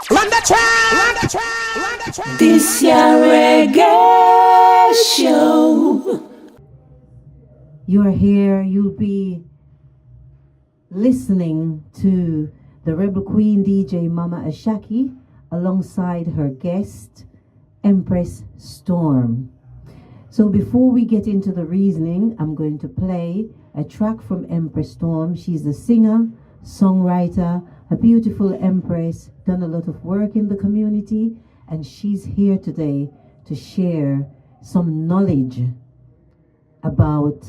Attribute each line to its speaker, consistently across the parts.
Speaker 1: Run the track! Run the track! Run the track!
Speaker 2: This your reggae show.
Speaker 3: You are here, you'll be listening to the Rebel Queen DJ Mama Ashaki alongside her guest, Empress Storm. So before we get into the reasoning, I'm going to play a track from Empress Storm. She's a singer, songwriter, a beautiful empress, done a lot of work in the community, and she's here today to share some knowledge about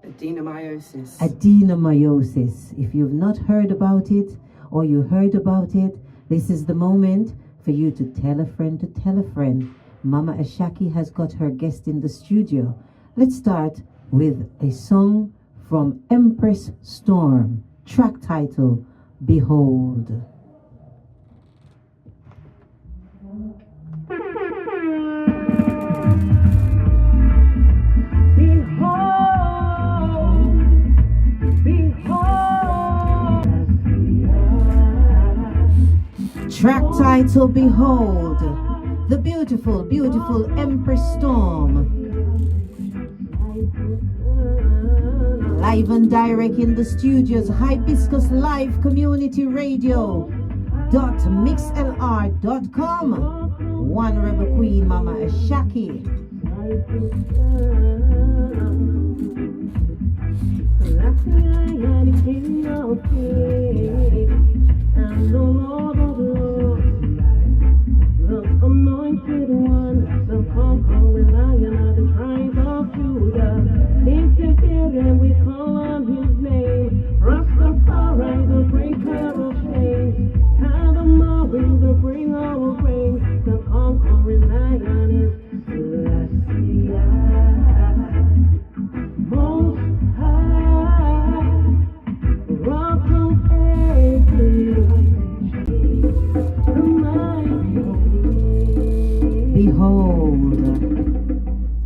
Speaker 4: Adenomyosis.
Speaker 3: Adenomyosis. If you've not heard about it or you heard about it, this is the moment for you to tell a friend to tell a friend. Mama Ashaki has got her guest in the studio. Let's start with a song from Empress Storm. Track title, Behold. Track title, Behold. The beautiful, beautiful Empress Storm. Live and direct in the studios, Hibiscus Live Community Radio .mixlr.com. One Rebel Queen Mama Ashaki.
Speaker 5: The anointed one, the conquering lion of the tribe of Judah. Interfering, we call on his name. Rastafari, the breaker of chains. Adenomyosis, the bringer of rain. The conquering lion is Celestial. Most high, rock of ages, the mighty.
Speaker 3: Behold,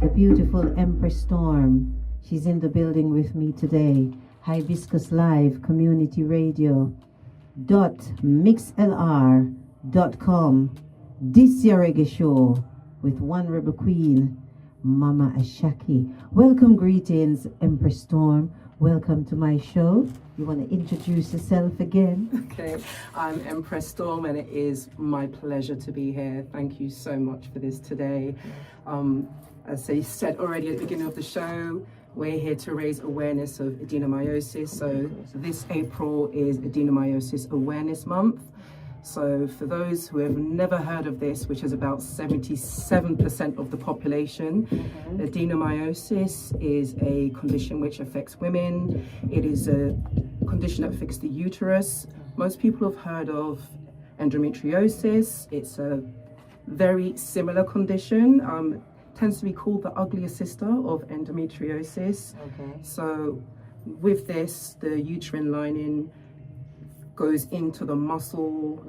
Speaker 3: the beautiful Empress Storm. She's in the building with me today. Hibiscus Live Community Radio .mixlr.com. This your reggae show with one Rebel Queen, Mama Ashaki. Welcome, greetings, Empress Storm. Welcome to my show. You want to introduce yourself again?
Speaker 4: Okay, I'm Empress Storm, and it is my pleasure to be here. Thank you so much for this today. As I said already at the beginning of the show, we're here to raise awareness of adenomyosis. So this April is Adenomyosis Awareness Month. So for those who have never heard of this, which is about 77% of the population, adenomyosis is a condition which affects women. It is a condition that affects the uterus. Most people have heard of endometriosis. It's a very similar condition. Tends to be called the uglier sister of endometriosis.
Speaker 3: Okay.
Speaker 4: So with this, the uterine lining goes into the muscle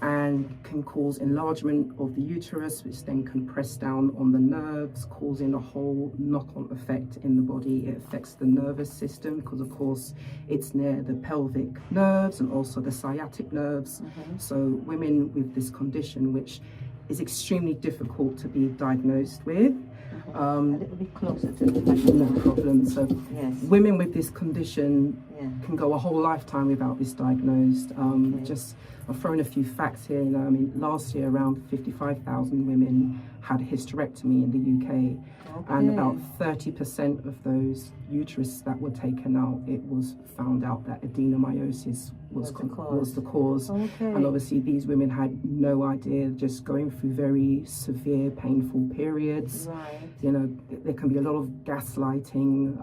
Speaker 4: and can cause enlargement of the uterus, which then can press down on the nerves, causing a whole knock-on effect in the body. It affects the nervous system because, of course, it's near the pelvic nerves and also the sciatic nerves. So women with this condition, which is extremely difficult to be diagnosed with.
Speaker 3: A little bit closer to the mic.
Speaker 4: No problem. So
Speaker 3: Yes.
Speaker 4: women with this condition
Speaker 3: Yeah.
Speaker 4: can go a whole lifetime without this diagnosed. Just I've thrown a few facts here. You know, I mean, last year around 55,000 women had a hysterectomy in the UK, and about 30% of those uterus that were taken out, it was found out that adenomyosis was the cause.
Speaker 3: Okay.
Speaker 4: And obviously these women had no idea, just going through very severe, painful periods.
Speaker 3: Right.
Speaker 4: You know, there can be a lot of gaslighting.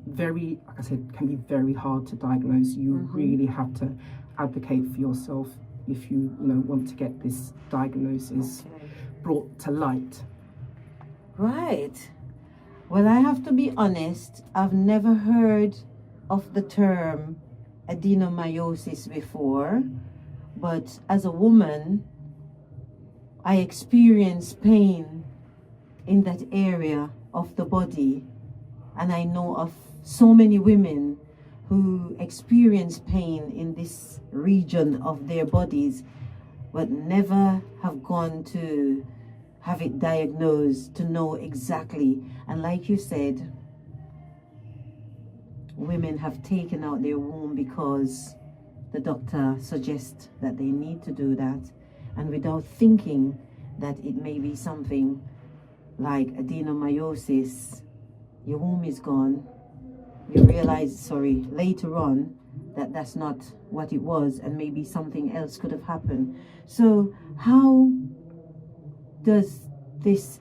Speaker 4: Very, like I said, can be very hard to diagnose. You really have to advocate for yourself if you want to get this diagnosis brought to light.
Speaker 3: Right. Well, I have to be honest, I've never heard of the term adenomyosis before, but as a woman, I experience pain in that area of the body, and I know of so many women who experience pain in this region of their bodies, but never have gone to have it diagnosed to know exactly. And like you said, women have taken out their womb because the doctor suggests that they need to do that, and without thinking that it may be something like adenomyosis. Your womb is gone. You realize, later on that that's not what it was, and maybe something else could have happened. So how does this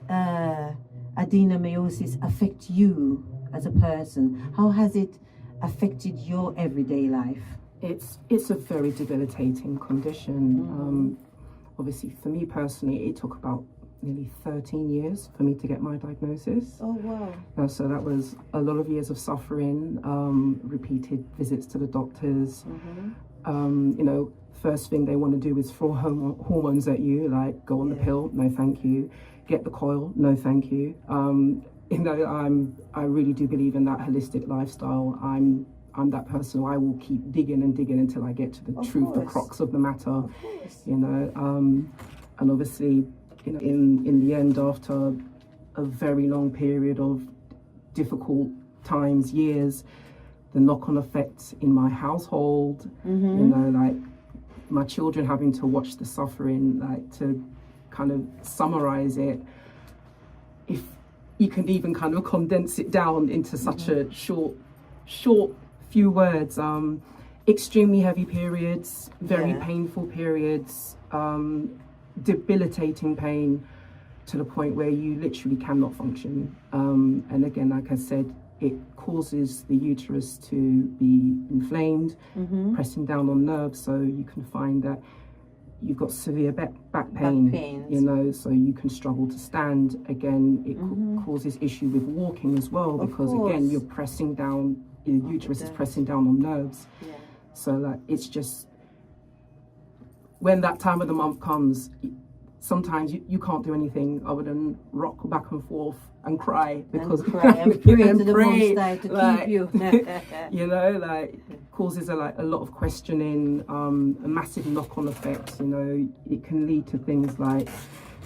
Speaker 3: adenomyosis affect you as a person? How has it affected your everyday life?
Speaker 4: It's a very debilitating condition. Obviously, for me personally, it took about nearly 13 years for me to get my diagnosis.
Speaker 3: Oh, wow.
Speaker 4: So that was a lot of years of suffering, repeated visits to the doctors. First thing they want to do is throw hormones at you, like go on the pill, no thank you. Get the coil, no thank you. I really do believe in that holistic lifestyle. I'm that person who I will keep digging and digging until I get to the truth, the crux of the matter. And obviously, in the end, after a very long period of difficult times, years, the knock-on effects in my household, like my children having to watch the suffering, like to kind of summarize it, if you can even kind of condense it down into such a short few words. Extremely heavy periods, very painful periods, debilitating pain to the point where you literally cannot function. And again, like I said, it causes the uterus to be inflamed, pressing down on nerves, so you can find that you've got severe back pain, so you can struggle to stand. Again, it causes issue with walking as well, because again, you're pressing down, your uterus is pressing down on nerves. So like, it's just, when that time of the month comes, sometimes you can't do anything other than rock back and forth and cry, because
Speaker 3: and pray to the Most High to keep you.
Speaker 4: Causes a lot of questioning, a massive knock-on effect. It can lead to things like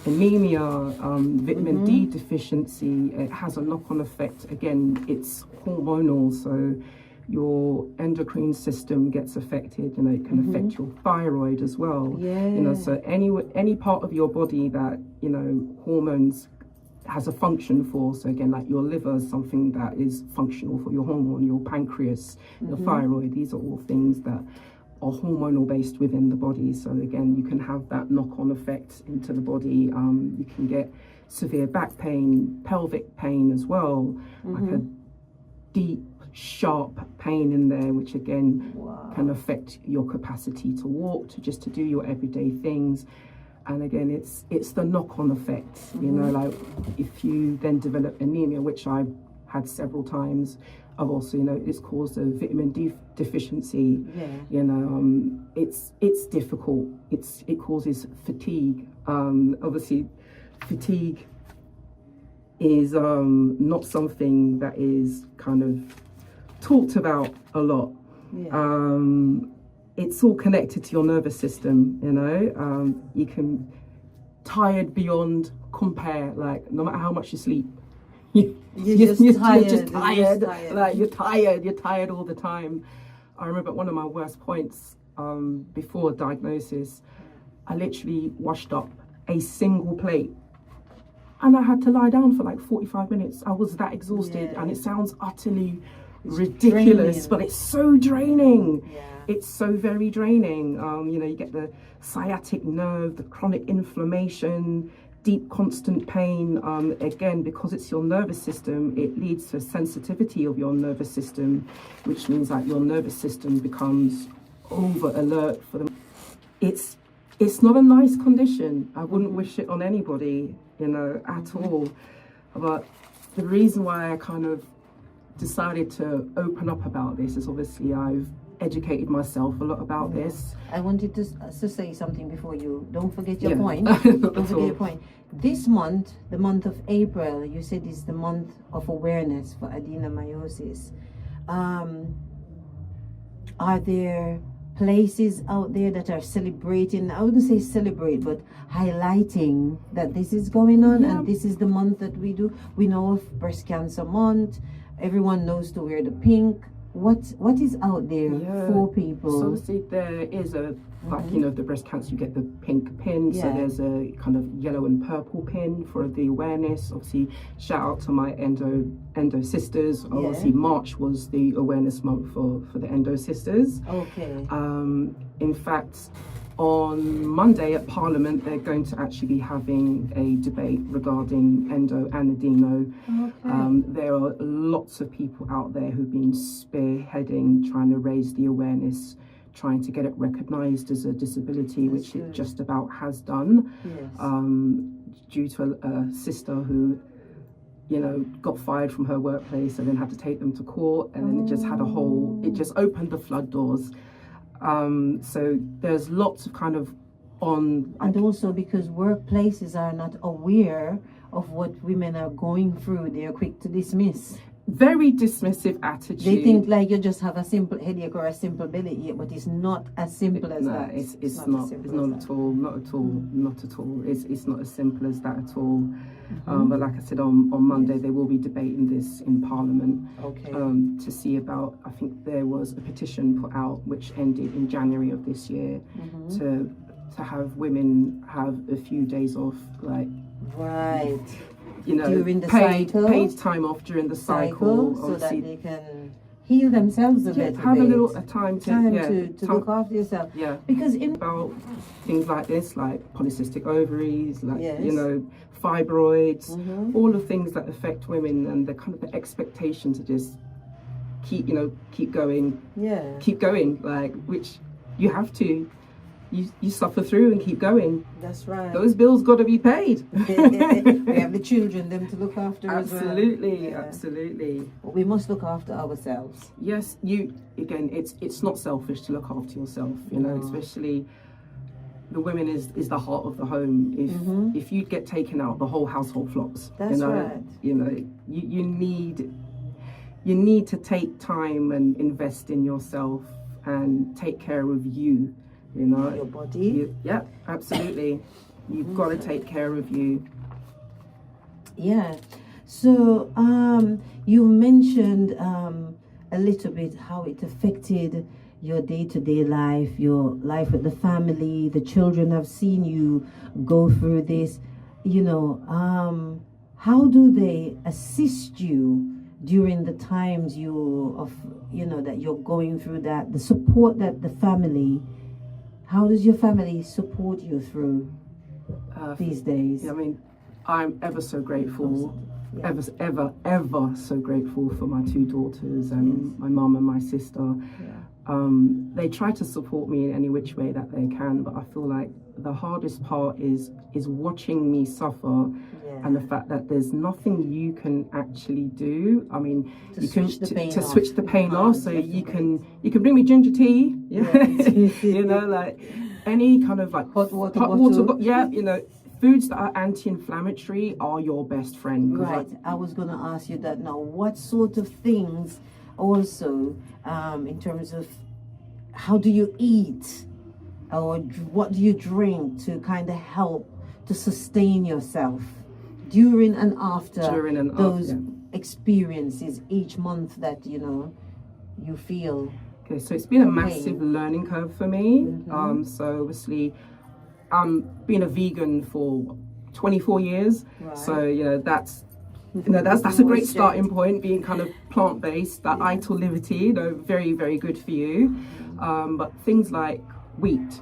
Speaker 4: anemia, vitamin D deficiency. It has a knock-on effect. Again, it's hormonal, so your endocrine system gets affected. It can affect your thyroid as well. So any part of your body that hormones has a function for. So again, like your liver is something that is functional for your hormone, your pancreas, your thyroid. These are all things that are hormonal based within the body. So again, you can have that knock-on effect into the body. You can get severe back pain, pelvic pain as well, like a deep, sharp pain in there, which again can affect your capacity to walk, to do your everyday things. And again, it's the knock-on effect, like if you then develop anemia, which I've had several times. I've also, it's caused a vitamin D deficiency. It's difficult. It causes fatigue. Obviously, fatigue is not something that is kind of talked about a lot. It's all connected to your nervous system. You can tired beyond compare. Like no matter how much you sleep, you're just tired. Like you're tired all the time. I remember one of my worst points before diagnosis. I literally washed up a single plate, and I had to lie down for like 45 minutes. I was that exhausted, and it sounds utterly ridiculous, but it's so draining. It's so very draining. You get the sciatic nerve, the chronic inflammation, deep constant pain. Again, because it's your nervous system, it leads to sensitivity of your nervous system, which means that your nervous system becomes over alert for them. It's not a nice condition. I wouldn't wish it on anybody, at all. But the reason why I kind of decided to open up about this is obviously I've educated myself a lot about this.
Speaker 3: I wanted to say something before you. Don't forget your point. Don't forget your point. This month, the month of April, you said is the month of awareness for adenomyosis. Are there places out there that are celebrating, I wouldn't say celebrate, but highlighting that this is going on and this is the month that we do. We know of Breast Cancer Month. Everyone knows to wear the pink. What is out there for people?
Speaker 4: So obviously there is a, like, you know, the breast cancer, you get the pink pin. So there's a kind of yellow and purple pin for the awareness. Obviously, shout out to my endo sisters. Obviously, March was the awareness month for the endo sisters.
Speaker 3: Okay.
Speaker 4: In fact, on Monday at Parliament, they're going to actually be having a debate regarding endo and adeno. There are lots of people out there who've been spearheading, trying to raise the awareness, trying to get it recognised as a disability, which it just about has done. Due to a sister who, you know, got fired from her workplace and then had to take them to court, and then it just had it just opened the flood doors. So there's lots of kind of
Speaker 3: and also because workplaces are not aware of what women are going through, they're quick to dismiss.
Speaker 4: Very dismissive attitude.
Speaker 3: They think like you just have a simple headache or a simple belly, but it's not as simple as that.
Speaker 4: It's not at all. It's not as simple as that at all. But like I said, on Monday they will be debating this in Parliament. To see about, I think there was a petition put out which ended in January of this year to have women have a few days off, like you know,
Speaker 3: during the cycle,
Speaker 4: paid time off during the cycle,
Speaker 3: so that they can heal themselves a little
Speaker 4: have
Speaker 3: bit.
Speaker 4: a time
Speaker 3: to look after yourself. Because
Speaker 4: about things like this, like polycystic ovaries, like you know, fibroids, all the things that affect women, and the kind of the expectation to just keep going, like, which you have to. You suffer through and keep going.
Speaker 3: That's right.
Speaker 4: Those bills got to be paid.
Speaker 3: We have the children, them to look after as well.
Speaker 4: Absolutely.
Speaker 3: But we must look after ourselves.
Speaker 4: Yes, it's not selfish to look after yourself, you know, especially the women is the heart of the home. If you get taken out, the whole household flops.
Speaker 3: That's right.
Speaker 4: You know, you need to take time and invest in yourself and take care of you. You know,
Speaker 3: your body.
Speaker 4: Absolutely. You've got to take care of you.
Speaker 3: So you mentioned a little bit how it affected your day-to-day life, your life with the family. The children have seen you go through this. You know, how do they assist you during the times that you're going through that? The support that the family. How does your family support you through these days?
Speaker 4: I mean, I'm ever so grateful, ever so grateful for my two daughters and my mum and my sister. They try to support me in any which way that they can, but I feel like the hardest part is watching me suffer, and the fact that there's nothing you can actually do. I mean, you can switch the pain off, so you can bring me ginger tea, you know, like any kind of like
Speaker 3: hot water,
Speaker 4: you know, foods that are anti-inflammatory are your best friend.
Speaker 3: Right. I was going to ask you that now. What sort of things also, in terms of how do you eat or what do you drink to kind of help to sustain yourself during and after those experiences each month that, you know, you feel?
Speaker 4: Okay, so it's been a massive learning curve for me. So obviously, being a vegan for 24 years. So, you know, that's a great starting point, being kind of plant-based, that ital liberty, you know, very, very good for you. But things like wheat.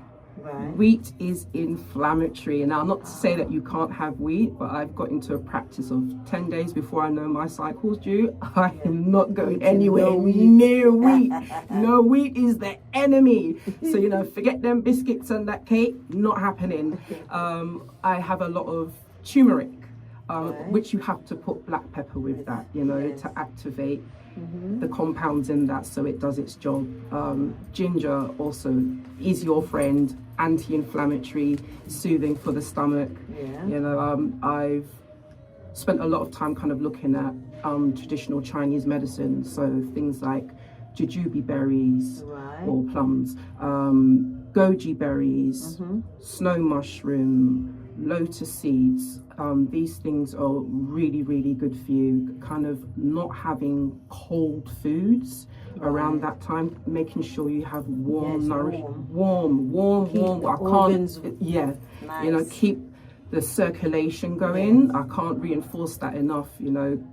Speaker 4: Wheat is inflammatory. And now, not to say that you can't have wheat, but I've got into a practice of 10 days before I know my cycle's due, I am not going anywhere near wheat. No, wheat is the enemy. So, you know, forget them biscuits and that cake, not happening. I have a lot of turmeric, which you have to put black pepper with that, you know, to activate the compounds in that so it does its job. Ginger also is your friend, anti-inflammatory, soothing for the stomach. You know, I've spent a lot of time kind of looking at traditional Chinese medicine, so things like jujube berries
Speaker 3: Right.
Speaker 4: or plums, goji berries, snow mushroom, lotus seeds. These things are really, really good for you. Kind of not having cold foods around that time, making sure you have warm,
Speaker 3: Yes,
Speaker 4: warm.
Speaker 3: Keep the
Speaker 4: I
Speaker 3: organs
Speaker 4: can't, yeah,
Speaker 3: nice.
Speaker 4: keep the circulation going. I can't reinforce that enough.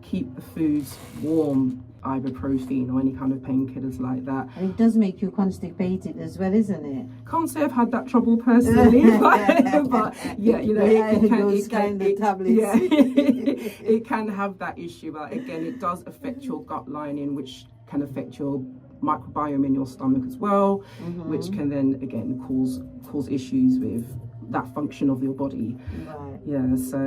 Speaker 4: Keep the foods warm, ibuprofen or any kind of painkillers like that.
Speaker 3: And it does make you constipated as well, isn't it?
Speaker 4: Can't say I've had that trouble personally, but yeah, it can.
Speaker 3: Those kind of tablets.
Speaker 4: Yeah, it can have that issue. But again, it does affect your gut lining, which can affect your microbiome in your stomach as well, which can then again cause issues with that function of your body.
Speaker 3: Right.
Speaker 4: Yeah, so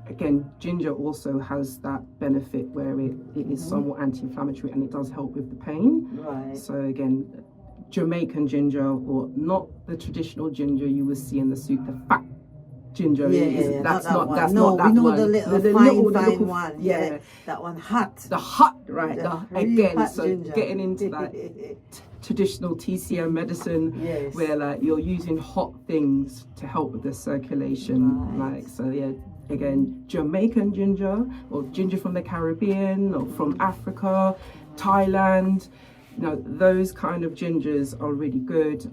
Speaker 4: again, ginger also has that benefit where it is somewhat anti-inflammatory and it does help with the pain.
Speaker 3: Right.
Speaker 4: So again, Jamaican ginger, or not the traditional ginger you will see in the soup, the fat ginger. That's not that
Speaker 3: we know
Speaker 4: one.
Speaker 3: the little fine one.
Speaker 4: Yeah,
Speaker 3: that one hot.
Speaker 4: the hot, right?
Speaker 3: Really
Speaker 4: Again,
Speaker 3: hot
Speaker 4: so
Speaker 3: ginger.
Speaker 4: getting into that traditional TCM medicine,
Speaker 3: Yes.
Speaker 4: where like you're using hot things to help with the circulation.
Speaker 3: Right.
Speaker 4: Like, so yeah, again, Jamaican ginger or ginger from the Caribbean or from Africa, Thailand, those kind of gingers are really good.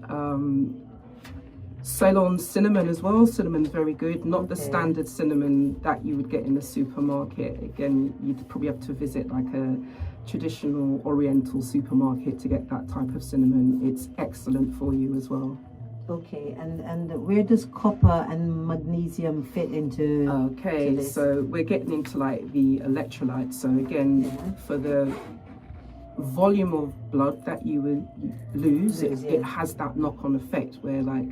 Speaker 4: Ceylon cinnamon as well. Cinnamon's very good. Not the standard cinnamon that you would get in the supermarket. Again, you'd probably have to visit like a traditional oriental supermarket to get that type of cinnamon. It's excellent for you as well.
Speaker 3: Okay, and where does copper and magnesium fit into?
Speaker 4: Okay,
Speaker 3: to this?
Speaker 4: so we're getting into like the electrolytes. So again, for the volume of blood that you will lose, it has that knock-on effect where like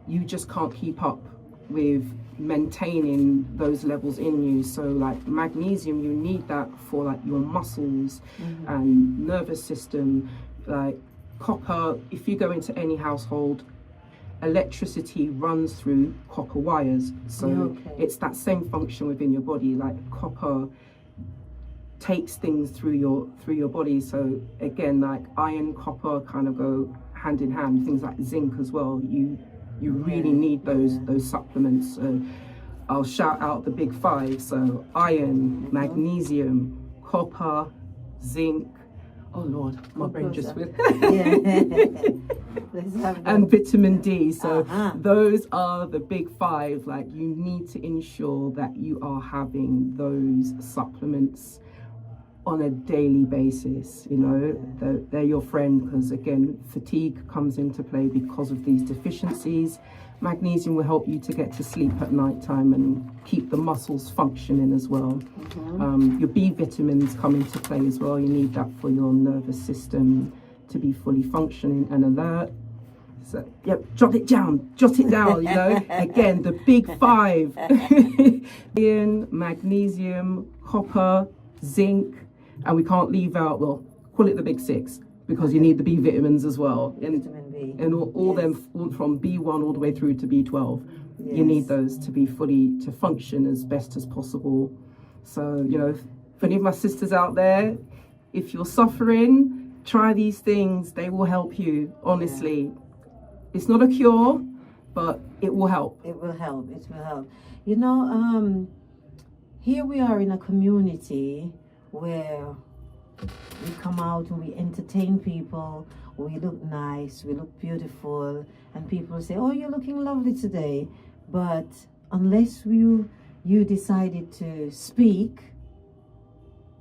Speaker 4: you just can't keep up with maintaining those levels in you. So like magnesium, you need that for like your muscles and nervous system. Like copper, if you go into any household, electricity runs through copper wires, so it's that same function within your body. Like copper takes things through your body. So again, like iron, copper kind of go hand in hand. Things like zinc as well, you really need those supplements. So I'll shout out the big five. So iron, magnesium, copper, zinc. Oh Lord, my brain just went. And vitamin D. So those are the big five. Like you need to ensure that you are having those supplements on a daily basis. They're your friend, because again, fatigue comes into play because of these deficiencies. Magnesium will help you to get to sleep at night time and keep the muscles functioning as well. Your B vitamins come into play as well. You need that for your nervous system to be fully functioning and alert. So, yep, jot it down. Again, the big five. Iron, magnesium, copper, zinc, and we can't leave out, well, call it the big six, because you need the B vitamins as well.
Speaker 3: Vitamin B.
Speaker 4: And all them from B1 all the way through to B12. You need those to be to function as best as possible. So, for any of my sisters out there, if you're suffering, try these things. They will help you, honestly. It's not a cure, but it will help.
Speaker 3: It will help. Here we are in a community where we come out and we entertain people, we look nice, we look beautiful, and people say, oh, you're looking lovely today. But unless you decided to speak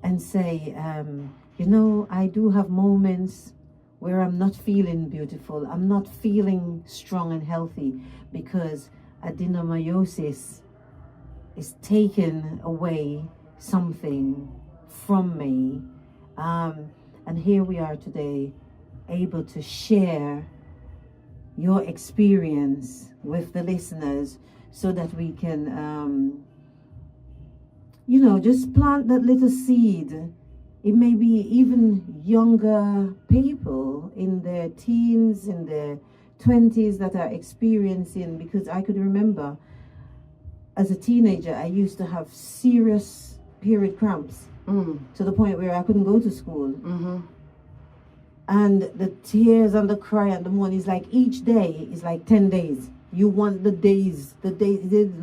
Speaker 3: and say, I do have moments where I'm not feeling beautiful, I'm not feeling strong and healthy, because adenomyosis is taking away something from me. And here we are today, able to share your experience with the listeners so that we can, just plant that little seed. It may be even younger people in their teens, in their 20s that are experiencing, because I could remember as a teenager, I used to have serious period cramps to the point where I couldn't go to school. and the tears and the cry and the mourning is like each day is like 10 days. You want the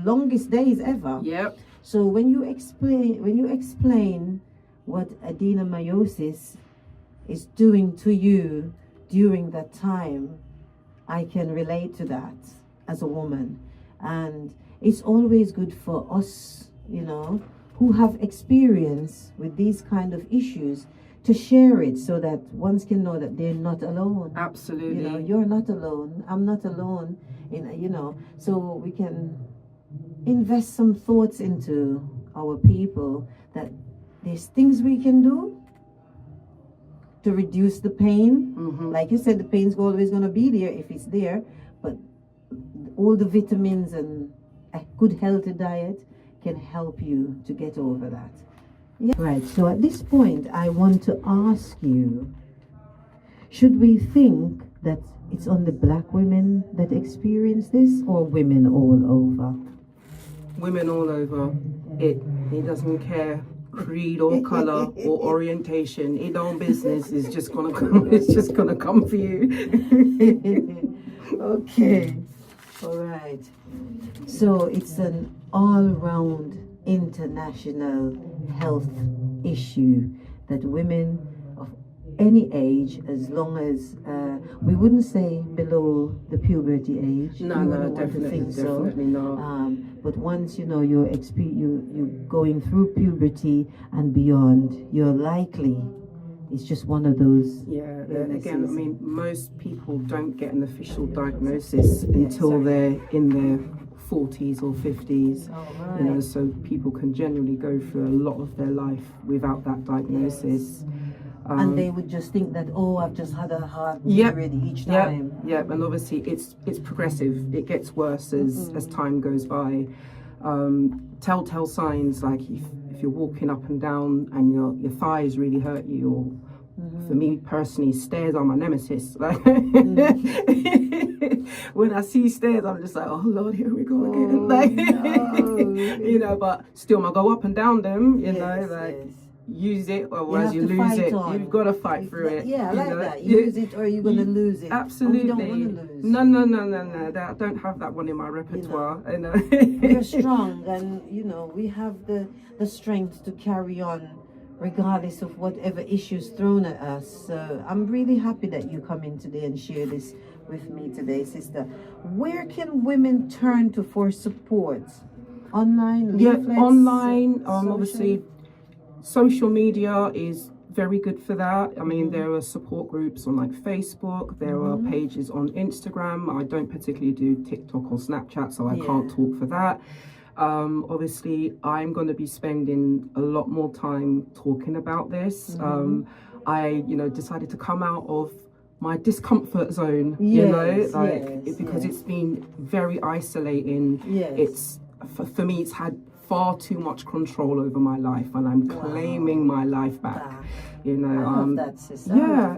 Speaker 3: longest days ever.
Speaker 4: Yep.
Speaker 3: So when you explain what adenomyosis is doing to you during that time, I can relate to that as a woman. And it's always good for us, you know, who have experience with these kind of issues to share it, so that one can know that they're not alone.
Speaker 4: Absolutely.
Speaker 3: You know, you're not alone. I'm not alone. You know, so we can invest some thoughts into our people that there's things we can do to reduce the pain. Like you said, the pain's always going to be there if it's there, but all the vitamins and a good healthy diet can help you to get over that. Yeah. Right, so at this point I want to ask you, should we think that it's only black women that experience this, or women all over?
Speaker 4: Women all over. It doesn't care creed or color or orientation. It don't business. It's just gonna come. It's just gonna come for you.
Speaker 3: Okay. All right. So it's an all-round international health issue that women of any age, as long as we wouldn't say below the puberty age.
Speaker 4: No, definitely not.
Speaker 3: But once you know you're going through puberty and beyond, you're likely. It's just one of those.
Speaker 4: Yeah. Again, I mean, most people don't get an official diagnosis until they're in their 40s or 50s.
Speaker 3: Right.
Speaker 4: You know, so people can generally go through a lot of their life without that diagnosis.
Speaker 3: And they would just think that, oh, I've just had a heart period each time.
Speaker 4: Yep, and obviously it's progressive. It gets worse as time goes by. Telltale signs, like if you're walking up and down and your thighs really hurt you, or for me personally, stairs are my nemesis. Like when I see stairs, I'm just like, oh Lord, here we go again. Like you know, but still I go up and down them, you know, like use it, otherwise you lose it. You've got to fight through it.
Speaker 3: Yeah, I like that. Use it or you're going to lose it.
Speaker 4: Absolutely.
Speaker 3: Oh, you don't want to lose.
Speaker 4: No. I don't have that one in my repertoire. You know.
Speaker 3: We're strong, and you know, we have the strength to carry on regardless of whatever issues thrown at us. So I'm really happy that you come in today and share this with me today, sister. Where can women turn to for support? Online, leaflets,
Speaker 4: online. Obviously, social media is very good for that. I mean, there are support groups on like Facebook. There are pages on Instagram. I don't particularly do TikTok or Snapchat, so I can't talk for that. Obviously, I'm going to be spending a lot more time talking about this. I, decided to come out of my discomfort zone, because it's been very isolating. It's for me, it's had far too much control over my life, and I'm claiming my life back.
Speaker 3: I love that, sister.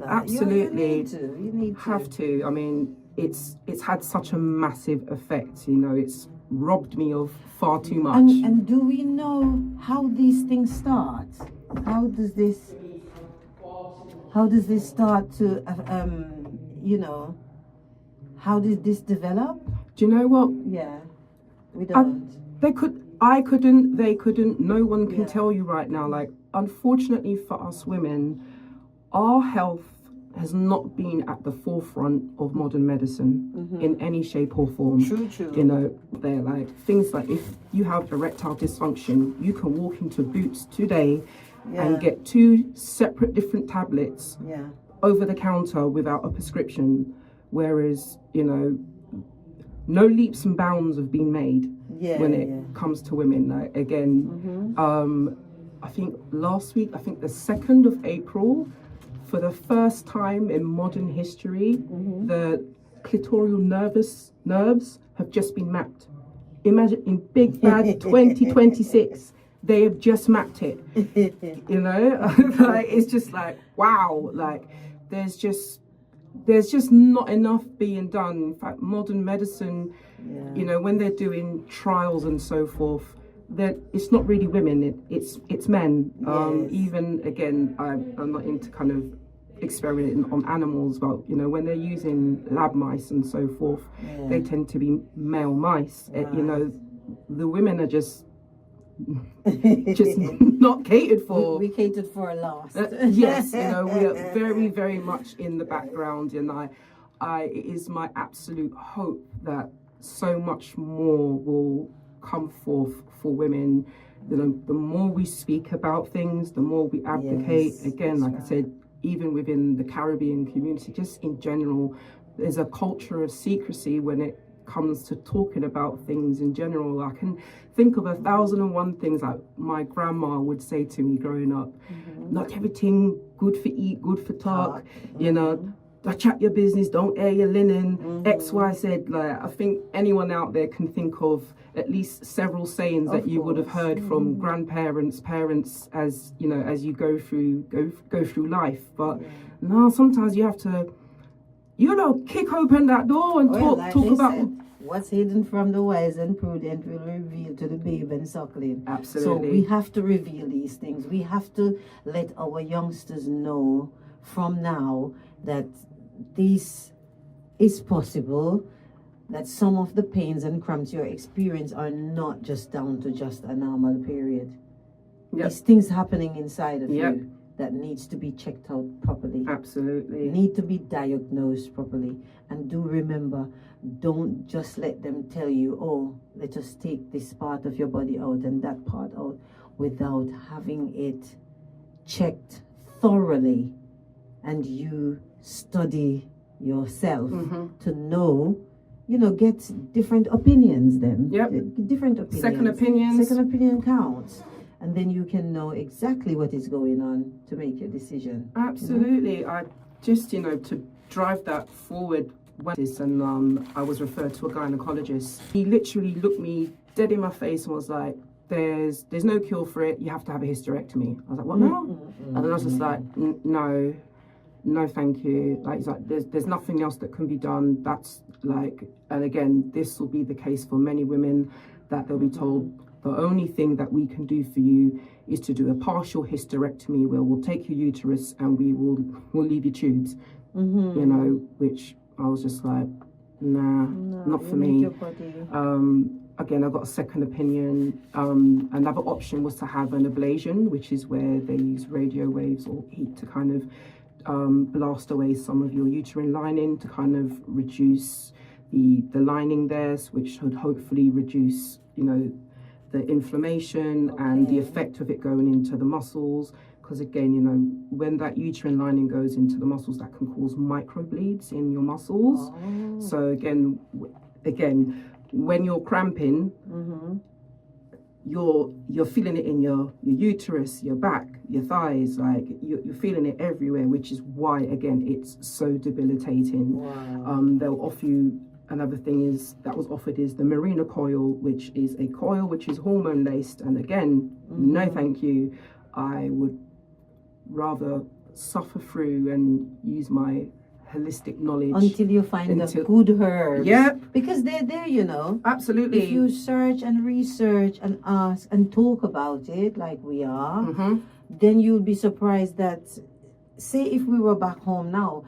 Speaker 4: Absolutely.
Speaker 3: You need to.
Speaker 4: Have to. I mean, it's had such a massive effect. It's robbed me of far too much.
Speaker 3: And do we know how these things start? How does this start to how did this develop?
Speaker 4: Do you know what?
Speaker 3: Yeah, we don't.
Speaker 4: I couldn't, they couldn't, no one can tell you right now. Like, unfortunately for us women, our health has not been at the forefront of modern medicine in any shape or form.
Speaker 3: True.
Speaker 4: They're like things like, if you have erectile dysfunction, you can walk into Boots today and get 2 separate different tablets over the counter without a prescription. Whereas, no leaps and bounds have been made when it comes to women. Like, again, I think last week, the 2nd of April, for the first time in modern history, the clitoral nerves have just been mapped. Imagine in Big Bad 2026, they have just mapped it. Like, it's just like, wow, like there's just not enough being done. In fact, modern medicine, when they're doing trials and so forth, that it's not really women, it's men. Even again, I'm not into kind of experimenting on animals, but you know, when they're using lab mice and so forth, they tend to be male mice. You know, the women are just not catered for.
Speaker 3: We catered for last.
Speaker 4: Yes, you know, we are very, very much in the background, and it is my absolute hope that so much more will come forth for women. You know, the more we speak about things, the more we advocate. Again, like I said, even within the Caribbean community, just in general, there's a culture of secrecy when it comes to talking about things in general. I can think of 1,001 things like my grandma would say to me growing up. Not everything good for eat, good for talk. You know, chat your business, don't air your linen. X, Y, Z. Like, I think anyone out there can think of at least several sayings that you would have heard from grandparents, parents, as you know, as you go through life. But no, sometimes you have to, you know, kick open that door and talk about
Speaker 3: what's hidden from the wise and prudent will reveal to the babe and suckling.
Speaker 4: Absolutely.
Speaker 3: So we have to reveal these things. We have to let our youngsters know from now that this is possible, that some of the pains and cramps you experience are not just down to just a normal period. There's things happening inside of you that needs to be checked out properly.
Speaker 4: Absolutely.
Speaker 3: Need to be diagnosed properly. And do remember, don't just let them tell you, oh, let us take this part of your body out and that part out, without having it checked thoroughly, and you study yourself to know, you know, get different opinions then. Different opinions.
Speaker 4: Second opinions.
Speaker 3: Second opinion counts. And then you can know exactly what is going on to make your decision.
Speaker 4: Absolutely. You know? I just, you know, to drive that forward, and I was referred to a gynecologist. He literally looked me dead in my face and was like, there's no cure for it, you have to have a hysterectomy. I was like, what now? And then I was just like, no, thank you. Like, it's like there's nothing else that can be done. That's like, and again, this will be the case for many women, that they'll be told the only thing that we can do for you is to do a partial hysterectomy, where we'll take your uterus and we'll leave your tubes. You know, which I was just like, nah, not for me. Again, I got a second opinion. Another option was to have an ablation, which is where they use radio waves or heat to kind of blast away some of your uterine lining to kind of reduce the lining there, which should hopefully reduce, you know, the inflammation and the effect of it going into the muscles. Because again, you know, when that uterine lining goes into the muscles, that can cause microbleeds in your muscles. So again, when you're cramping, you're feeling it in your uterus, your back, your thighs, like you're feeling it everywhere, which is why, again, it's so debilitating. They'll offer you, another thing is that was offered is the Mirena coil, which is a coil which is hormone laced, and again, no thank you. I would rather suffer through and use my holistic knowledge
Speaker 3: until you find the good herbs. Because they're there, you know.
Speaker 4: Absolutely.
Speaker 3: If you search and research and ask and talk about it like we are, then you'll be surprised that, say if we were back home now,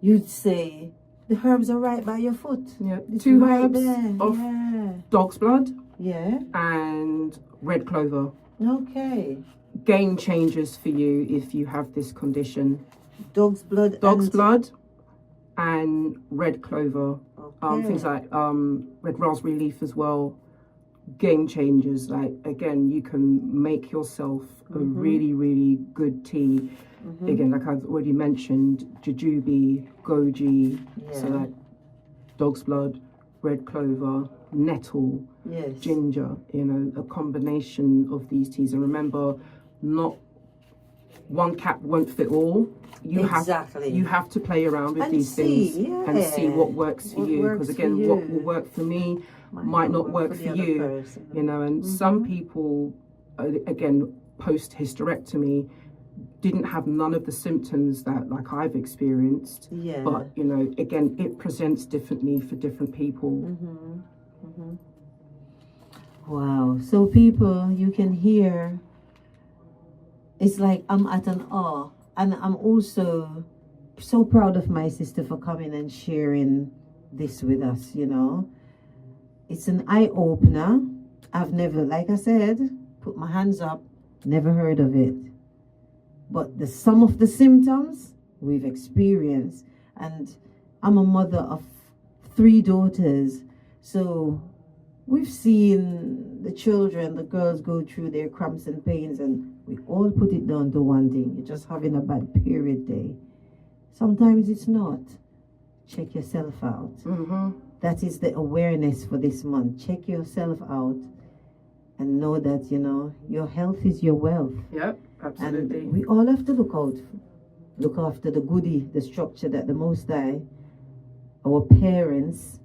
Speaker 3: you'd say the herbs are right by your foot. It's
Speaker 4: 2
Speaker 3: right
Speaker 4: herbs
Speaker 3: there.
Speaker 4: of dog's blood and red clover. Game changers for you if you have this condition.
Speaker 3: Dog's blood
Speaker 4: and red clover. Things like red raspberry leaf as well. Game changers. Like, again, you can make yourself a really, really good tea. Again, like I've already mentioned, jujube, goji, so like dog's blood, red clover, nettle, ginger, you know, a combination of these teas. And remember, not one cap won't fit all. You have to play around with these things and see what works for you. Because again, what will work for me might not work for you. You know, and some people, again, post hysterectomy, didn't have none of the symptoms that like I've experienced. But you know, again, it presents differently for different people.
Speaker 3: Wow. So people, you can hear, it's like I'm at an awe, and I'm also so proud of my sister for coming and sharing this with us, you know. It's an eye-opener. I've never, like I said, put my hands up, never heard of it. But some of the symptoms we've experienced. And I'm a mother of 3 daughters. So we've seen the children, the girls go through their cramps and pains, and we all put it down to one thing. You're just having a bad period day. Sometimes it's not. Check yourself out. That is the awareness for this month. Check yourself out and know that, you know, your health is your wealth.
Speaker 4: Yep, absolutely.
Speaker 3: And we all have to look after the goodie, the structure that the Most High, our parents,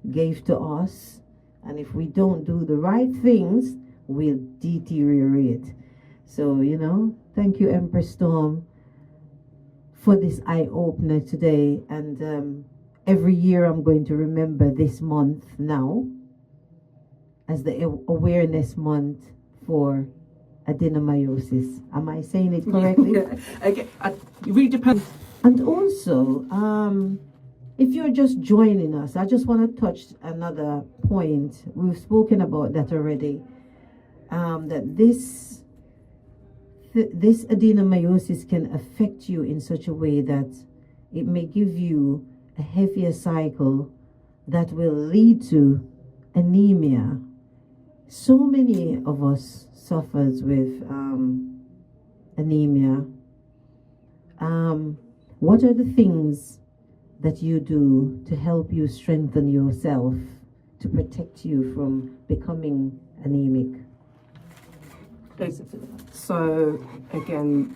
Speaker 3: gave to us. And if we don't do the right things, we'll deteriorate. So, you know, thank you, Empress Storm, for this eye-opener today. And every year I'm going to remember this month now as the awareness month for adenomyosis. Am I saying it correctly?
Speaker 4: Yeah. Okay. It really depends.
Speaker 3: And also, if you're just joining us, I just want to touch another point. We've spoken about that already. That this adenomyosis can affect you in such a way that it may give you a heavier cycle that will lead to anemia. So many of us suffers with anemia. What are the things that you do to help you strengthen yourself, to protect you from becoming anemic?
Speaker 4: So again,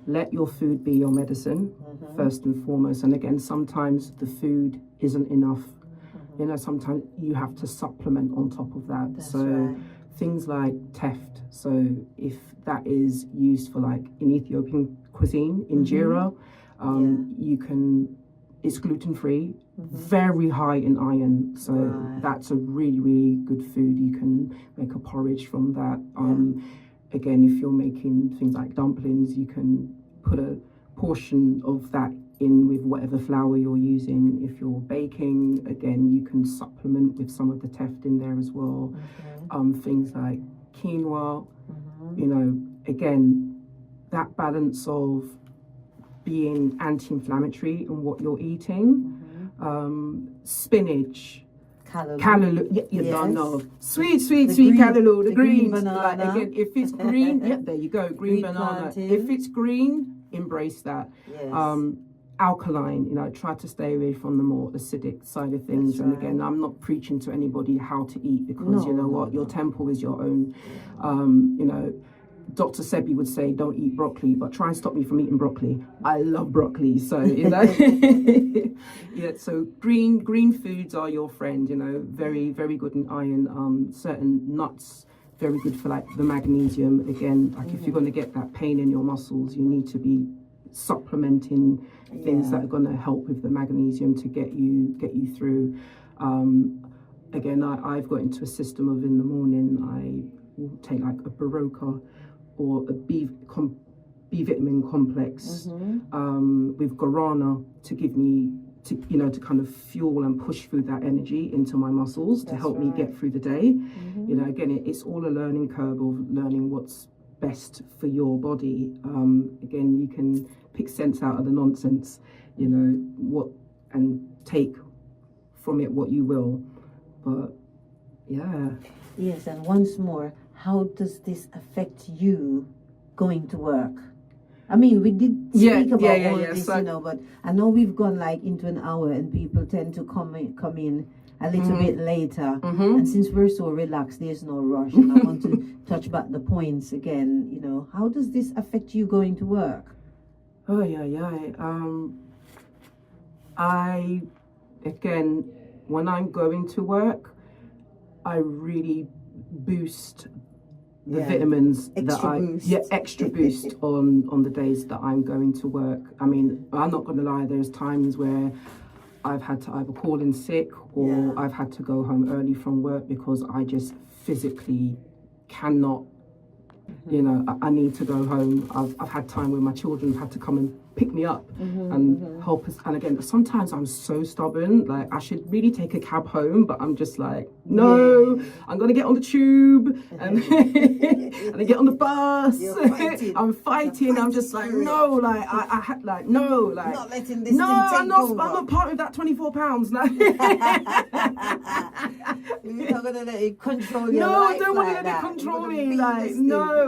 Speaker 4: let your food be your medicine, first and foremost. And again, sometimes the food isn't enough. You know, sometimes you have to supplement on top of that.
Speaker 3: That's
Speaker 4: so
Speaker 3: right.
Speaker 4: Things like teft. So if that is used for like in Ethiopian cuisine, injera, you can, it's gluten-free, very high in iron. So that's a really, really good food. You can make a porridge from that. Again, if you're making things like dumplings, you can put a portion of that in with whatever flour you're using. If you're baking, again, you can supplement with some of the teft in there as well. Things like quinoa, you know, again, that balance of being anti-inflammatory in what you're eating. Spinach, callaloo, you don't know. Sweet callaloo, the green banana. Like, again, if it's green, there you go, green banana.
Speaker 3: plantain.
Speaker 4: If it's green, embrace that.
Speaker 3: Yes.
Speaker 4: Alkaline, you know, try to stay away from the more acidic side of things. And again, I'm not preaching to anybody how to eat, because you know what, your temple is your own. You know, Dr. Sebi would say, don't eat broccoli, but try and stop me from eating broccoli. I love broccoli, so, you know. So green foods are your friend, you know, very, very good in iron. Certain nuts, very good for like the magnesium. Again, like if you're going to get that pain in your muscles, you need to be supplementing things that are going to help with the magnesium to get you through. Again, I've got into a system of, in the morning, I will take like a Baroka or a B vitamin complex with guarana to give me, to kind of fuel and push through that energy into my muscles to help me get through the day. You know, again, it's all a learning curve of learning what's best for your body. Again, you can pick sense out of the nonsense, you know, and take from it what you will. But
Speaker 3: Yes, and once more, how does this affect you going to work? I mean, we did speak about all this, so, you know, but I know we've gone like into an hour and people tend to come in a little bit later. And since we're so relaxed, there's no rush. And I want to touch back the points again, you know, how does this affect you going to work?
Speaker 4: Again, when I'm going to work, I really boost the vitamins extra boost on the days that I'm going to work. I mean, I'm not going to lie, there's times where I've had to either call in sick or I've had to go home early from work because I just physically cannot You know, I need to go home. I've had time where my children have had to come and pick me up and help us. And again, sometimes I'm so stubborn. Like, I should really take a cab home, but I'm just like, no, I'm gonna get on the tube and and then get on the bus. I'm fighting. I'm just like, no, like I had like no, like
Speaker 3: Not letting this
Speaker 4: no,
Speaker 3: thing take
Speaker 4: I'm not.
Speaker 3: over.
Speaker 4: I'm not part of that 24 pounds. Like,
Speaker 3: You're not gonna let it control your
Speaker 4: no,
Speaker 3: life
Speaker 4: I don't want to
Speaker 3: like
Speaker 4: let it
Speaker 3: that.
Speaker 4: control
Speaker 3: You're gonna
Speaker 4: me.
Speaker 3: beat
Speaker 4: Like,
Speaker 3: this thing.
Speaker 4: no.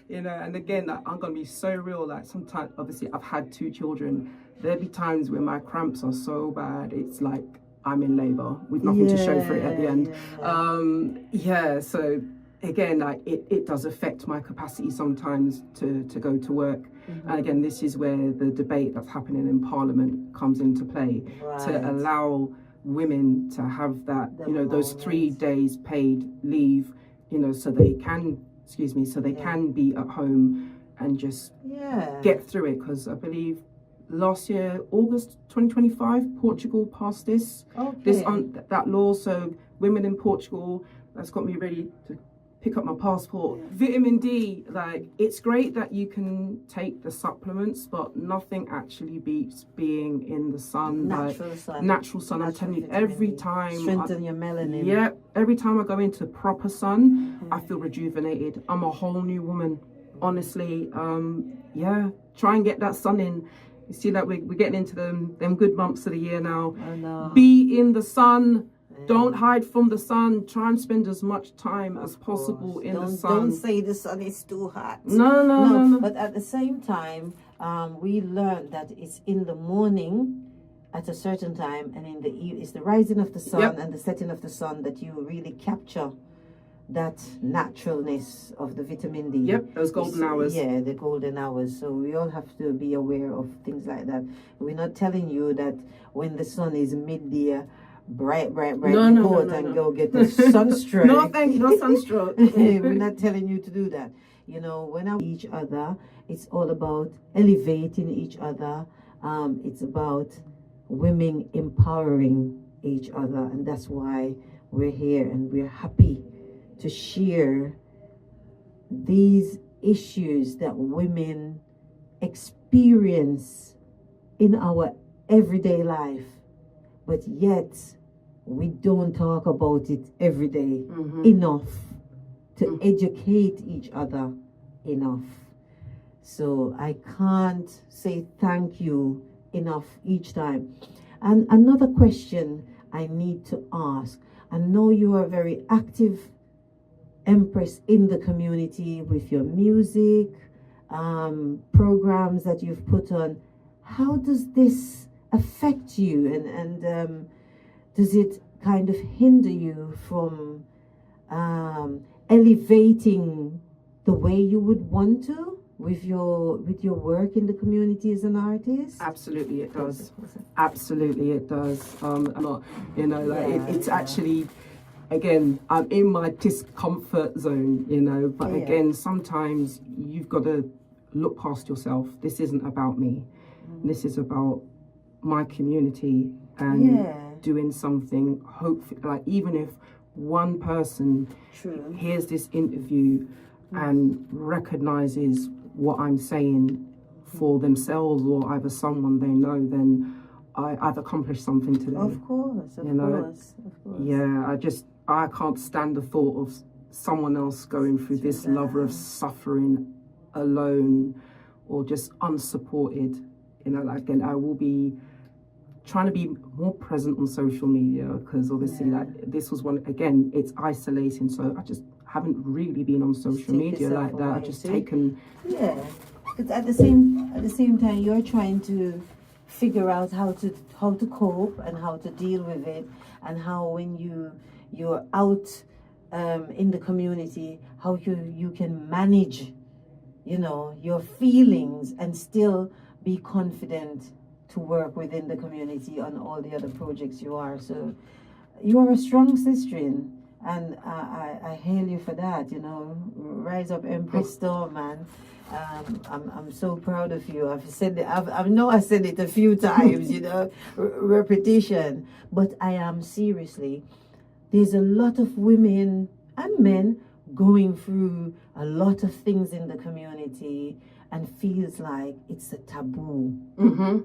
Speaker 4: You know, and again, like, I'm gonna be so real. Like, sometimes, obviously, I've had 2 children. There'll be times when my cramps are so bad, it's like I'm in labour with nothing to show for it at the end. So again, like, it does affect my capacity sometimes to go to work. And again, this is where the debate that's happening in Parliament comes into play, to allow women to have that, you know, those 3 days paid leave, you know, so they can, so they can be at home and just get through it. Because I believe last year, August 2025, Portugal passed this that law. So women in Portugal, that's got me ready to pick up my passport. Vitamin D, like, it's great that you can take the supplements, but nothing actually beats being in the sun.
Speaker 3: Natural sun.
Speaker 4: Natural sun. I'm telling you, every time.
Speaker 3: Strengthen your melanin.
Speaker 4: Yeah, every time I go into proper sun, I feel rejuvenated. I'm a whole new woman, honestly. Try and get that sun in. You see, like, we're getting into them good months of the year now.
Speaker 3: I know.
Speaker 4: Be in the sun. Don't hide from the sun. Try and spend as much time as possible in the sun.
Speaker 3: Don't say the sun is too hot.
Speaker 4: No.
Speaker 3: But at the same time, we learned that it's in the morning at a certain time, and in the it's the rising of the sun and the setting of the sun that you really capture that naturalness of the vitamin D.
Speaker 4: Those golden hours.
Speaker 3: Yeah, the golden hours. So we all have to be aware of things like that. We're not telling you that when the sun is midday, bright, go get the sunstroke.
Speaker 4: No, thank you, no sunstroke.
Speaker 3: We're not telling you to do that. You know, when I'm each other, it's all about elevating each other. It's about women empowering each other, and that's why we're here, and we're happy to share these issues that women experience in our everyday life, but yet we don't talk about it every day enough to educate each other enough. So I can't say thank you enough each time. And another question I need to ask, I know you are very active, Empress, in the community with your music, programs that you've put on. How does this affect you, and does it kind of hinder you from elevating the way you would want to with your work in the community as an artist?
Speaker 4: Absolutely it does. Absolutely it does. I'm not, you know, like it's actually, again, I'm in my discomfort zone, you know, but again, sometimes you've got to look past yourself. This isn't about me. This is about my community and doing something, hopefully, like, even if one person hears this interview and recognizes what I'm saying for themselves, or either someone they know, then I've accomplished something today.
Speaker 3: Of course.
Speaker 4: Yeah, I can't stand the thought of someone else going through this level of suffering alone or just unsupported. You know, like, again, I will be trying to be more present on social media, because obviously like this was one, again, it's isolating, so I just haven't really been on social media like that. I've just taken
Speaker 3: because at the same time you're trying to figure out how to cope and how to deal with it, and how when you're out in the community, how you can manage, you know, your feelings and still be confident to work within the community on all the other projects you are. So you are a strong sister, and I hail you for that. You know, rise up, Empress Storm, man. I'm so proud of you. I've said it. I know I said it a few times. You know, repetition. But I am seriously. There's a lot of women and men going through a lot of things in the community and feels like it's a taboo.
Speaker 4: Mm-hmm.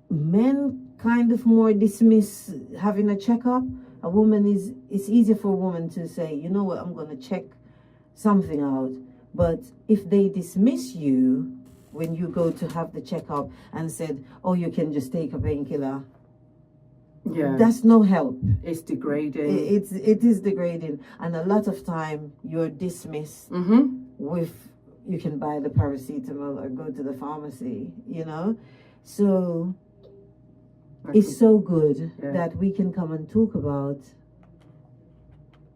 Speaker 3: Men kind of more dismiss having a checkup. A woman it's easier for a woman to say, you know what, I'm going to check something out. But if they dismiss you when you go to have the checkup and said, oh, you can just take a painkiller,
Speaker 4: Yeah.
Speaker 3: that's no help.
Speaker 4: It's degrading.
Speaker 3: It is degrading, and a lot of time you're dismissed
Speaker 4: Mm-hmm.
Speaker 3: with, you can buy the paracetamol or go to the pharmacy, you know. So it's so good that we can come and talk about,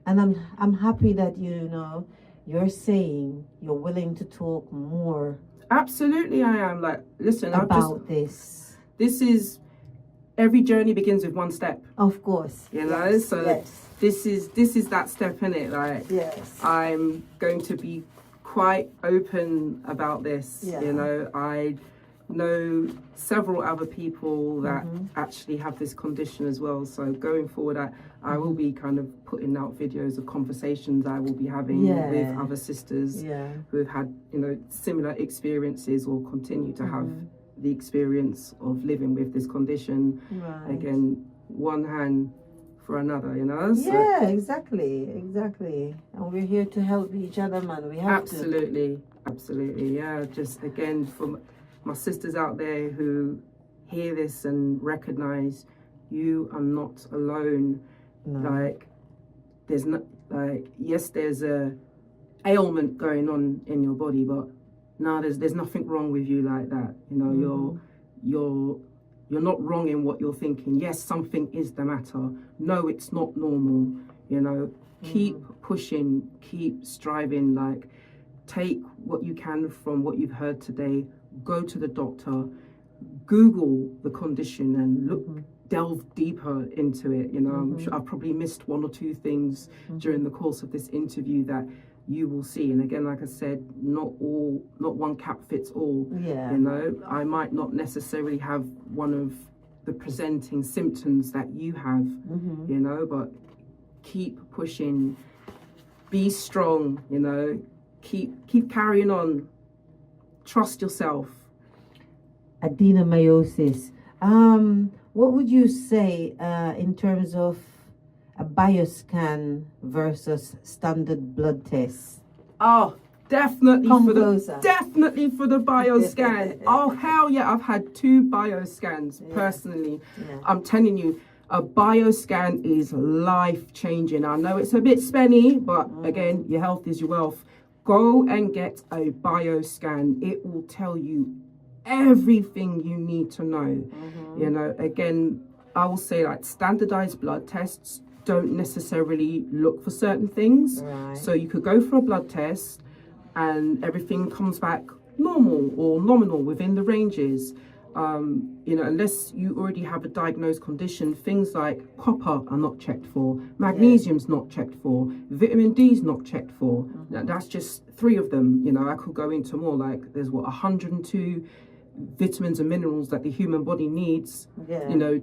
Speaker 3: and I'm happy that, you know, you're saying you're willing to talk more.
Speaker 4: Absolutely, I am. Like, listen,
Speaker 3: about this.
Speaker 4: This is, every journey begins with one step.
Speaker 3: Of course.
Speaker 4: You know,
Speaker 3: yes,
Speaker 4: so
Speaker 3: yes.
Speaker 4: this is that step in it. Like,
Speaker 3: yes.
Speaker 4: I'm going to be quite open about this.
Speaker 3: Yeah.
Speaker 4: You know, I know several other people that
Speaker 3: Mm-hmm.
Speaker 4: actually have this condition as well. So going forward, I will be kind of putting out videos of conversations I will be having with other sisters who have had, you know, similar experiences or continue to have the experience of living with this condition.
Speaker 3: Right.
Speaker 4: Again, one hand for another, you know. So
Speaker 3: Yeah, exactly. And we're here to help each other, man. We have
Speaker 4: absolutely. Yeah, just again, for my sisters out there who hear this and recognize you are not alone.
Speaker 3: No.
Speaker 4: Like, there's not, like, yes, there's a ailment going on in your body, but no, there's nothing wrong with you like that. You know, you're not wrong in what you're thinking. Yes, something is the matter. No, it's not normal. You know, keep pushing, keep striving. Like, take what you can from what you've heard today. Go to the doctor, Google the condition, and look, delve deeper into it. You know, I'm sure I've probably missed one or two things during the course of this interview that you will see. And again, like I said, not one cap fits all.
Speaker 3: Yeah.
Speaker 4: You know, I might not necessarily have one of the presenting symptoms that you have, you know, but keep pushing, be strong, you know, keep carrying on, trust yourself.
Speaker 3: Adenomyosis. What would you say in terms of a bioscan versus standard blood tests?
Speaker 4: Oh, definitely
Speaker 3: Come
Speaker 4: for
Speaker 3: closer.
Speaker 4: definitely for the bioscan. Oh, hell yeah, I've had 2 bioscans personally.
Speaker 3: Yeah.
Speaker 4: I'm telling you, a bioscan is life-changing. I know it's a bit spenny, but again, your health is your wealth. Go and get a bioscan. It will tell you everything you need to know. You know, again, I will say, like, standardized blood tests don't necessarily look for certain things.
Speaker 3: Right.
Speaker 4: So you could go for a blood test and everything comes back normal or nominal within the ranges. You know, unless you already have a diagnosed condition, things like copper are not checked for, magnesium's not checked for, vitamin D's not checked for. That's just 3 of them. You know, I could go into more, like there's 102 vitamins and minerals that the human body needs, you know,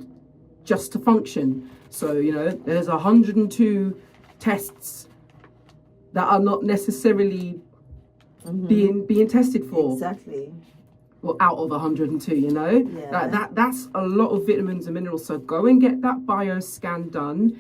Speaker 4: just to function. So, you know, there's 102 tests that are not necessarily being tested for.
Speaker 3: Exactly.
Speaker 4: Well, out of 102, you know, that's a lot of vitamins and minerals. So go and get that bioscan done.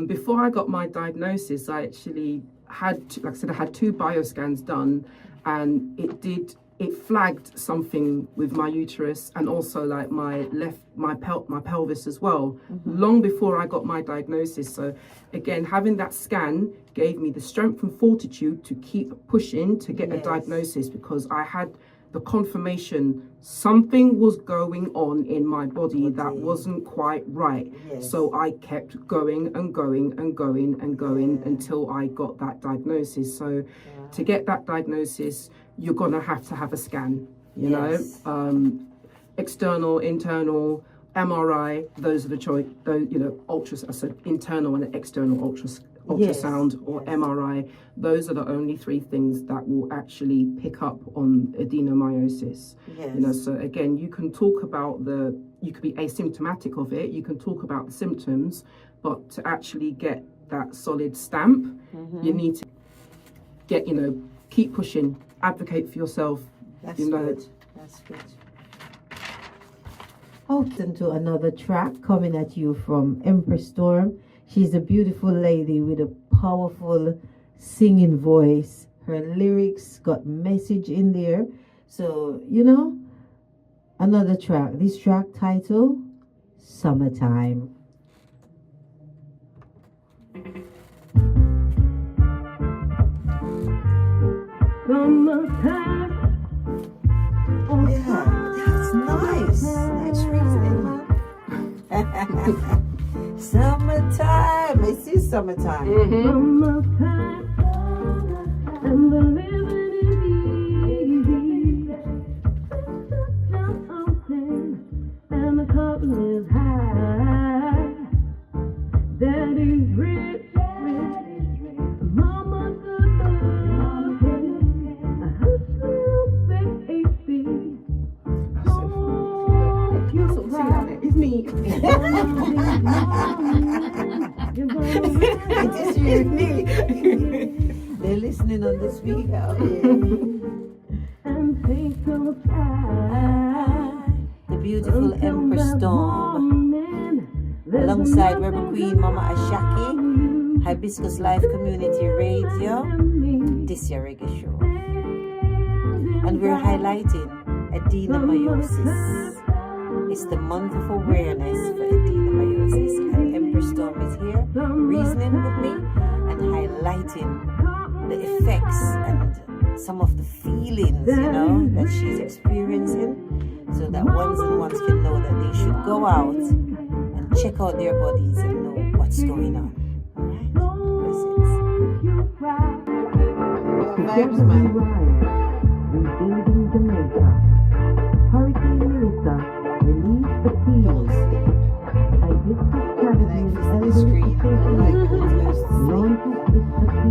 Speaker 4: Before I got my diagnosis, I actually had, like I said, I had 2 bioscans done, and it flagged something with my uterus and also like my pelvis as well, long before I got my diagnosis. So again, having that scan gave me the strength and fortitude to keep pushing to get a diagnosis, because I had the confirmation something was going on in my body that wasn't quite right. So I kept going and going and going and going until I got that diagnosis. So to get that diagnosis, you're gonna have to have a scan, you know, external, internal, MRI, those are the choice. Those, you know, I said internal and external ultrasound or MRI. Those are the only 3 things that will actually pick up on adenomyosis. You know, so again, you can talk about you could be asymptomatic of it. You can talk about the symptoms, but to actually get that solid stamp. You need to get, keep pushing, advocate for yourself.
Speaker 3: That's good. That's good. Listen to another track coming at you from Empress Storm. She's a beautiful lady with a powerful singing voice. Her lyrics got message in there. So, another track. This track title, Summertime.
Speaker 5: Summertime.
Speaker 3: Yeah, that's nice. Nice reasoning, huh? Summertime. I see summertime.
Speaker 5: Summertime. And the living is easy. Just open. And the cotton is high. Daddy's rich. Mama's good looking. A hush little baby.
Speaker 4: It's me.
Speaker 3: It is unique. They're listening on the speaker out here.
Speaker 5: And take a sky.
Speaker 3: The beautiful Empress Storm, alongside Rebel Queen Mama Ashaki, Hibiscus Life Community Radio, this year reggae show. And we're highlighting Adenomyosis. It's the month of awareness for Adenomyosis, and Empress Storm is here reasoning with me and highlighting the effects and some of the feelings, that she's experiencing, so that ones and ones can know that they should go out and check out their bodies and know what's going on. Alright? Blessings. Vibes, man.
Speaker 5: Invading Jamaica. Hurricane Melissa released the keys. Hibiscus Caribbean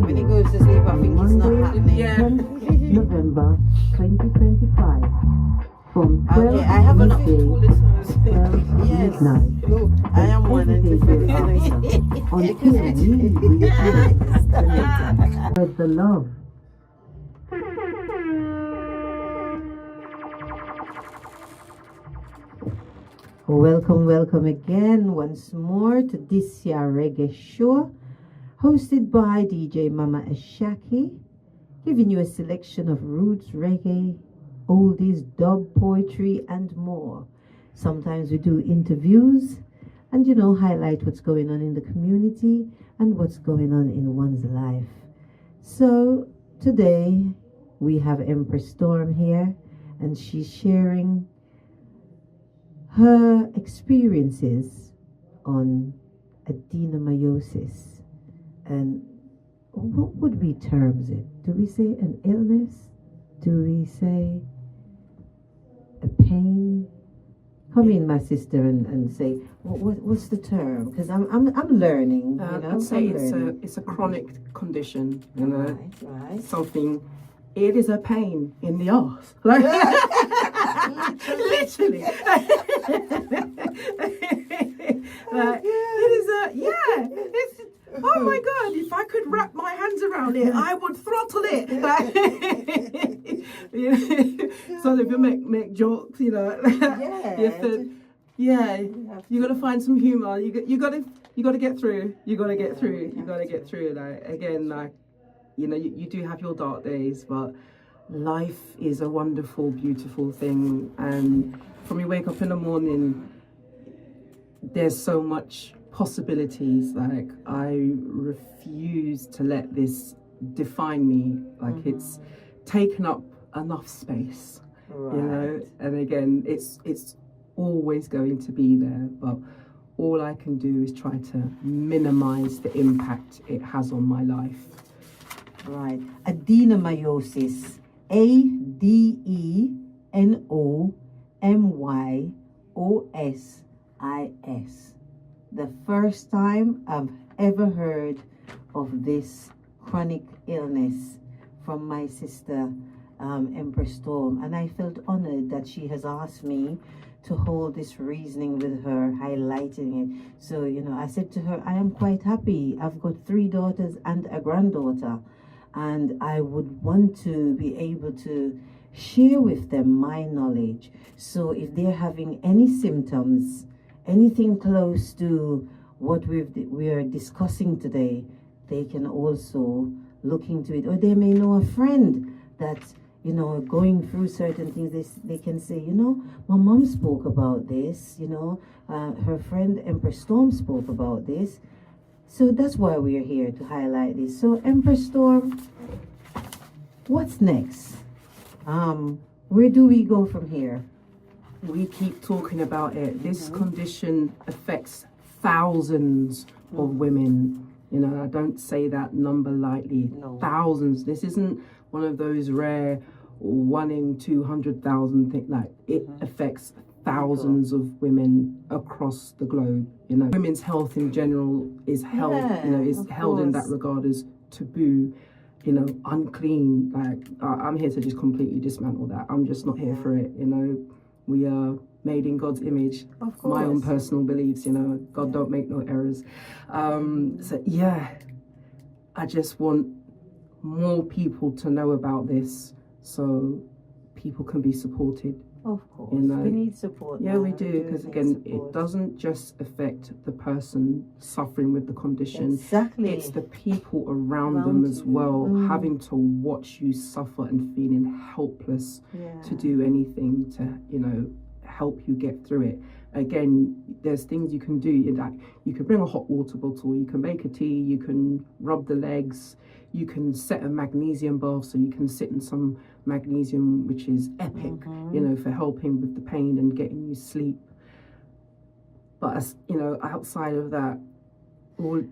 Speaker 3: When he goes to sleep, I think it's not happening.
Speaker 5: November 2025. From 12
Speaker 3: Okay, I have enough
Speaker 5: midday,
Speaker 3: cool listeners.
Speaker 5: 12
Speaker 3: Yes.
Speaker 5: midnight.
Speaker 3: Look, I am one and
Speaker 5: Every day thereafter, until we spread the love.
Speaker 3: Welcome again once more to this year reggae show, hosted by DJ Mama Ashaki, giving you a selection of roots reggae, oldies, dub, poetry, and more. Sometimes we do interviews and, highlight what's going on in the community and what's going on in one's life. So today we have Empress Storm here, and she's sharing her experiences on adenomyosis. And what would we term it? Do we say an illness? Do we say a pain? Come in, my sister, and say what's the term? Because I'm learning.
Speaker 4: I'd say it's a chronic condition.
Speaker 3: Right.
Speaker 4: Something. It is a pain in the arse. Like, literally. Like, it is it's, oh my God, if I could wrap my hands around it, I would throttle it. So if you make jokes, you got to find some humor. You got to get through. You got to get through. Like, again, like, you do have your dark days, but life is a wonderful, beautiful thing. And from you wake up in the morning, there's so much possibilities. Like, I refuse to let this define me. Like, it's taken up enough space, and again, it's always going to be there, but all I can do is try to minimize the impact it has on my life.
Speaker 3: Right. Adenomyosis. Adenomyosis. The first time I've ever heard of this chronic illness from my sister, Empress Storm, and I felt honored that she has asked me to hold this reasoning with her, highlighting it. So, you know, I said to her, I am quite happy. I've got 3 daughters and a granddaughter, and I would want to be able to share with them my knowledge. So if they're having any symptoms, anything close to what we are discussing today, they can also look into it. Or they may know a friend that, you know, going through certain things, they can say, you know, my mom spoke about this, you know, her friend Empress Storm spoke about this. So that's why we are here, to highlight this. So Empress Storm, what's next? Where do we go from here?
Speaker 4: We keep talking about it. This condition affects thousands of women. You know, I don't say that number lightly.
Speaker 3: No.
Speaker 4: Thousands. This isn't one of those rare 1 in 200,000 things. Like, it affects thousands of women across the globe. You know, women's health in general is held, you know, is held in that regard as taboo. You know, unclean. Like, I'm here to just completely dismantle that. I'm just not here for it. You know, we are made in God's image.
Speaker 3: Of course.
Speaker 4: My own personal beliefs. You know, God don't make no errors. So yeah, I just want more people to know about this, so people can be supported.
Speaker 3: Of course,
Speaker 4: you know,
Speaker 3: we need support.
Speaker 4: Yeah,
Speaker 3: now.
Speaker 4: we do, because again,
Speaker 3: support.
Speaker 4: it doesn't just affect the person suffering with the condition.
Speaker 3: Exactly.
Speaker 4: It's the people around them as well, having to watch you suffer and feeling helpless to do anything to, you know, help you get through it. Again, there's things you can do. You can bring a hot water bottle, you can make a tea, you can rub the legs, you can set a magnesium bath, so you can sit in some magnesium, which is epic, you know, for helping with the pain and getting you sleep. But as you know, outside of that, all,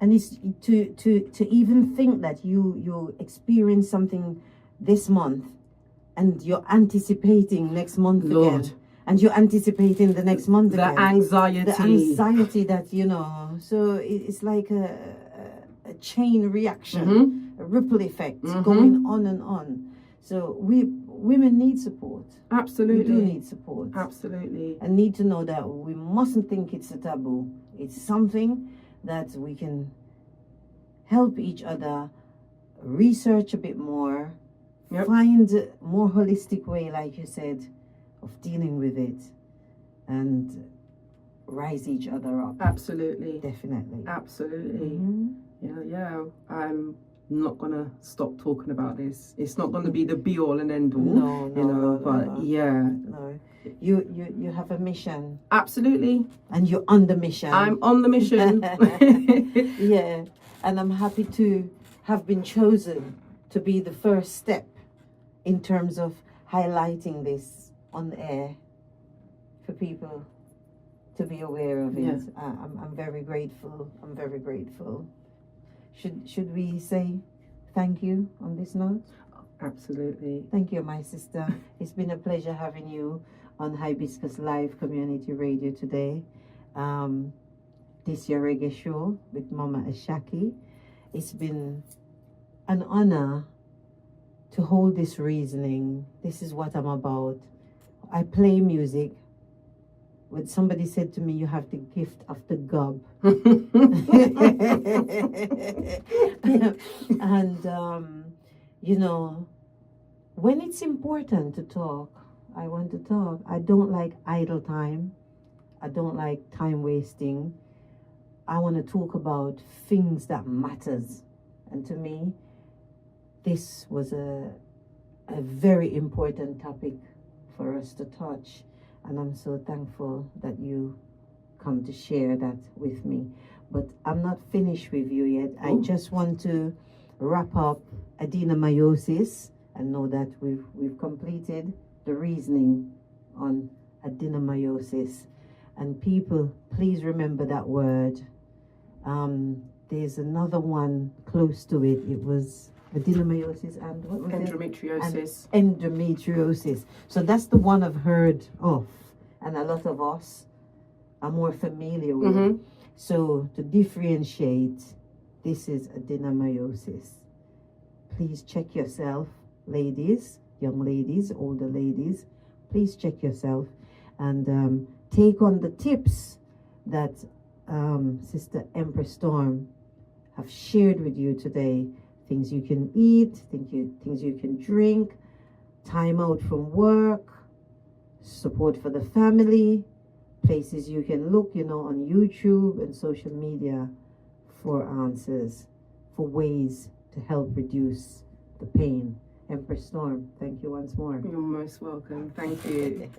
Speaker 3: and it's to even think that you experience something this month, and you're anticipating next month again, and you're anticipating the next month again. The anxiety that, you know. So it's like a chain reaction, a ripple effect going on and on. So women need support.
Speaker 4: Absolutely.
Speaker 3: We do need support.
Speaker 4: Absolutely.
Speaker 3: And need to know that we mustn't think it's a taboo. It's something that we can help each other research a bit more, find a more holistic way, like you said, of dealing with it, and rise each other up.
Speaker 4: Absolutely.
Speaker 3: Definitely.
Speaker 4: Absolutely. Yeah, I'm not gonna stop talking about this. It's not gonna be the be all and end all.
Speaker 3: No. You have a mission.
Speaker 4: Absolutely.
Speaker 3: And you're on the mission.
Speaker 4: I'm on the mission.
Speaker 3: Yeah. And I'm happy to have been chosen to be the first step in terms of highlighting this on the air for people to be aware of it. I'm very grateful. I'm very grateful. Should we say thank you on this note?
Speaker 4: Absolutely.
Speaker 3: Thank you, my sister. It's been a pleasure having you on Hibiscus Live Community Radio today. This your reggae show with Mama Ashaki. It's been an honor to hold this reasoning. This is what I'm about. I play music. When somebody said to me, you have the gift of the gob. And, you know, when it's important to talk, I want to talk. I don't like idle time. I don't like time wasting. I want to talk about things that matters. And to me, this was a very important topic for us to touch. And I'm so thankful that you come to share that with me. But I'm not finished with you yet. I just want to wrap up adenomyosis and know that we've completed the reasoning on adenomyosis. And people, please remember that word. There's another one close to it. It was adenomyosis and what was
Speaker 4: endometriosis.
Speaker 3: it? Endometriosis. So that's the one I've heard of, and a lot of us are more familiar with. So to differentiate, this is adenomyosis. Please check yourself, ladies, young ladies, older ladies. Please check yourself. and take on the tips that Sister Empress Storm have shared with you today. Things you can eat, things you can drink, time out from work, support for the family, places you can look, on YouTube and social media for answers, for ways to help reduce the pain. Empress Storm, thank you once more.
Speaker 4: You're most welcome. Thank you.